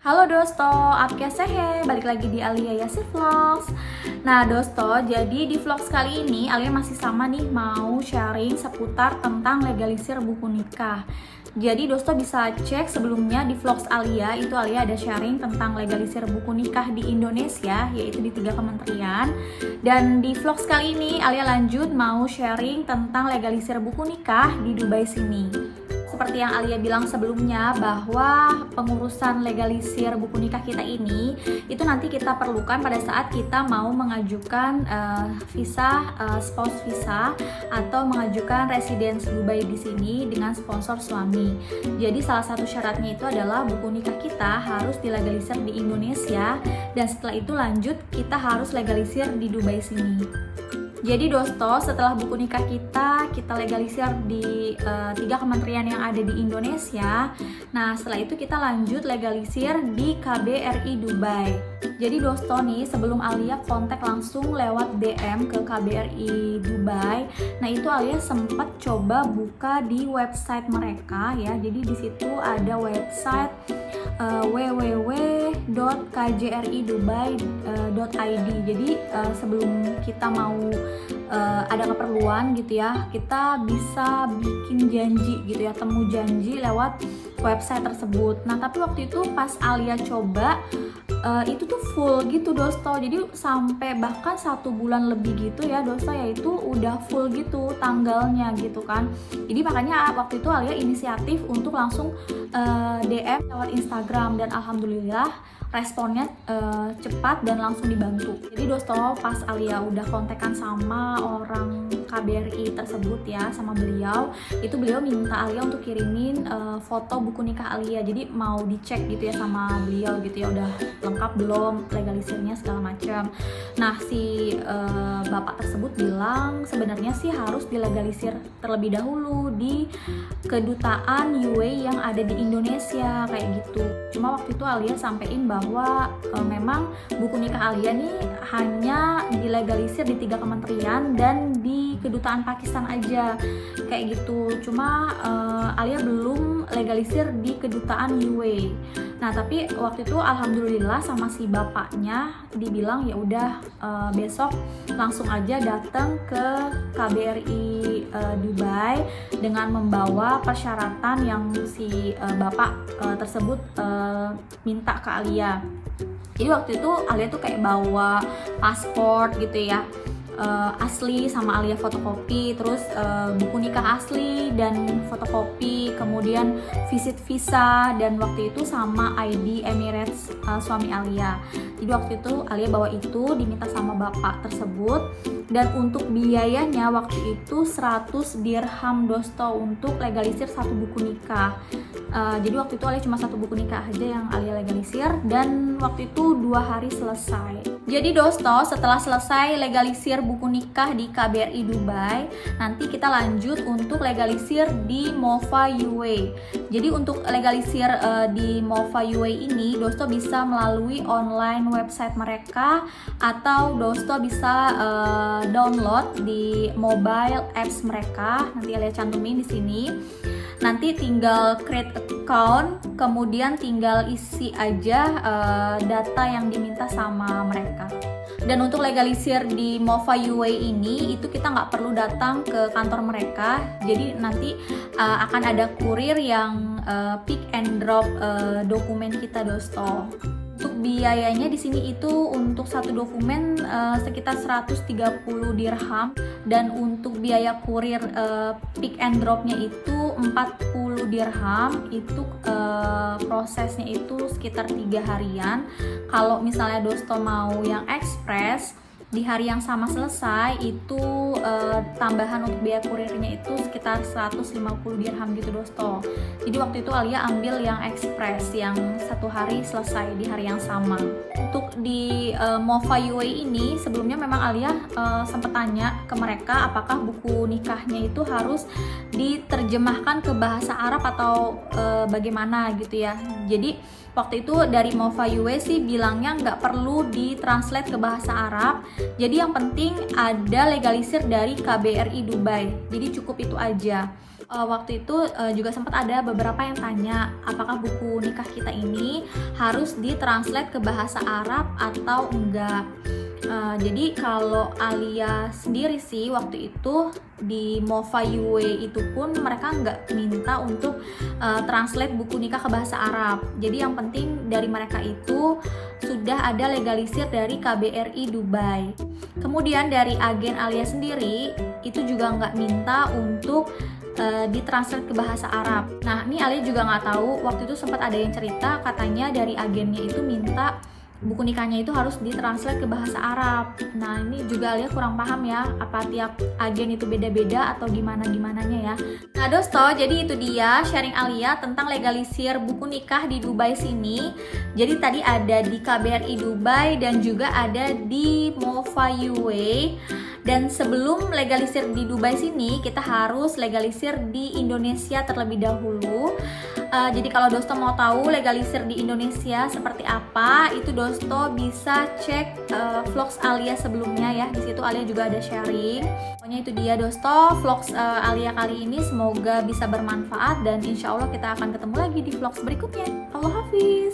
Halo Dosto, Apkia Sehe, balik lagi di Alia Yasir Vlogs. Nah Dosto, jadi di vlog kali ini Alia masih sama nih mau sharing seputar tentang legalisir buku nikah. Jadi Dosto bisa cek sebelumnya di vlogs Alia, itu Alia ada sharing tentang legalisir buku nikah di Indonesia, yaitu di 3 kementerian. Dan di vlogs kali ini Alia lanjut mau sharing tentang legalisir buku nikah di Dubai sini. Seperti yang Alia bilang sebelumnya, bahwa pengurusan legalisir buku nikah kita ini itu nanti kita perlukan pada saat kita mau mengajukan visa, spouse visa, atau mengajukan residence Dubai di sini dengan sponsor suami. Jadi salah satu syaratnya itu adalah buku nikah kita harus dilegalisir di Indonesia, dan setelah itu lanjut kita harus legalisir di Dubai sini. Jadi Dosto, setelah buku nikah kita legalisir di 3 kementerian yang ada di Indonesia. Nah setelah itu kita lanjut legalisir di KBRI Dubai. Jadi Dosto nih, sebelum Alia kontak langsung lewat DM ke KBRI Dubai, nah itu Alia sempat coba buka di website mereka ya. Jadi di situ ada website www.kjridubai.id. Jadi sebelum kita mau ada keperluan gitu ya, kita bisa bikin janji gitu ya, temu janji lewat website tersebut. Nah tapi waktu itu pas Alia coba itu tuh full gitu Dosto, jadi sampai bahkan 1 bulan lebih gitu ya Dosto, yaitu udah full gitu tanggalnya gitu kan. Jadi makanya waktu itu Alia inisiatif untuk langsung DM lewat Instagram, dan alhamdulillah responnya cepat dan langsung dibantu. Jadi Dosto, pas Alia udah kontekan sama orang KBRI tersebut ya, sama beliau, itu beliau minta Alia untuk kirimin foto buku nikah Alia. Jadi mau dicek gitu ya sama beliau gitu ya, udah lengkap belum legalisirnya segala macam. Nah si bapak tersebut bilang sebenarnya sih harus dilegalisir terlebih dahulu di kedutaan UAE yang ada di Indonesia kayak gitu. Cuma waktu itu Alia sampein bahwa memang buku nikah Alia nih hanya dilegalisir di 3 kementerian dan di kedutaan Pakistan aja kayak gitu. Cuma Alia belum legalisir di kedutaan UAE. Nah tapi waktu itu alhamdulillah sama si bapaknya dibilang ya udah besok langsung aja datang ke KBRI Dubai dengan membawa persyaratan yang si bapak tersebut minta ke Alia. Jadi waktu itu Alia tuh kayak bawa paspor gitu ya, asli sama Alia fotokopi, terus buku nikah asli dan fotokopi, kemudian visit visa, dan waktu itu sama ID Emirates suami Alia. Jadi waktu itu Alia bawa itu, diminta sama bapak tersebut, dan untuk biayanya waktu itu 100 dirham Dosto untuk legalisir 1 buku nikah. Jadi waktu itu Alia cuma 1 buku nikah aja yang Alia legalisir, dan waktu itu 2 hari selesai. Jadi Dosto, setelah selesai legalisir buku nikah di KBRI Dubai, nanti kita lanjut untuk legalisir di MOFA UAE. Jadi untuk legalisir di MOFA UAE ini, Dosto bisa melalui online website mereka, atau Dosto bisa download di mobile apps mereka. Nanti Alia cantumin di sini. Nanti tinggal create account, kemudian tinggal isi aja data yang diminta sama mereka. Dan untuk legalisir di MOFA UAE ini, itu kita nggak perlu datang ke kantor mereka. Jadi nanti akan ada kurir yang pick and drop dokumen kita Dosto. Untuk biayanya di sini itu untuk 1 dokumen sekitar 130 dirham, dan untuk biaya kurir pick and dropnya itu 40 dirham. Itu prosesnya itu sekitar 3 harian. Kalau misalnya Dosto mau yang express di hari yang sama selesai, itu tambahan untuk biaya kurirnya itu sekitar 150 dirham gitu Dosto. Jadi waktu itu Alia ambil yang express yang 1 hari selesai di hari yang sama. Untuk di MOFA UAE ini sebelumnya memang Alia sempat tanya ke mereka apakah buku nikahnya itu harus diterjemahkan ke bahasa Arab atau bagaimana gitu ya. Jadi waktu itu dari MOFA UAE sih bilangnya nggak perlu ditranslate ke bahasa Arab. Jadi yang penting ada legalisir dari KBRI Dubai. Jadi cukup itu aja. Waktu itu juga sempat ada beberapa yang tanya apakah buku nikah kita ini harus ditranslate ke bahasa Arab atau enggak. Jadi kalau Alia sendiri sih waktu itu di Mova UA itu pun mereka nggak minta untuk translate buku nikah ke bahasa Arab. Jadi yang penting dari mereka itu sudah ada legalisir dari KBRI Dubai. Kemudian dari agen Alia sendiri itu juga nggak minta untuk ditranslate ke bahasa Arab. Nah ini Alia juga nggak tahu, waktu itu sempat ada yang cerita katanya dari agennya itu minta buku nikahnya itu harus ditranslate ke bahasa Arab. Nah ini juga Alia kurang paham ya, apa tiap agen itu beda-beda atau gimana-gimananya ya. Nah dosto, jadi itu dia sharing Alia tentang legalisir buku nikah di Dubai sini. Jadi tadi ada di KBRI Dubai dan juga ada di Mova UA. Dan sebelum legalisir di Dubai sini, kita harus legalisir di Indonesia terlebih dahulu. Jadi kalau Dosto mau tahu legalisir di Indonesia seperti apa, itu Dosto bisa cek vlogs Alia sebelumnya ya. Di situ Alia juga ada sharing. Pokoknya itu dia Dosto, vlogs Alia kali ini semoga bisa bermanfaat dan insya Allah kita akan ketemu lagi di vlogs berikutnya. Allah Hafiz.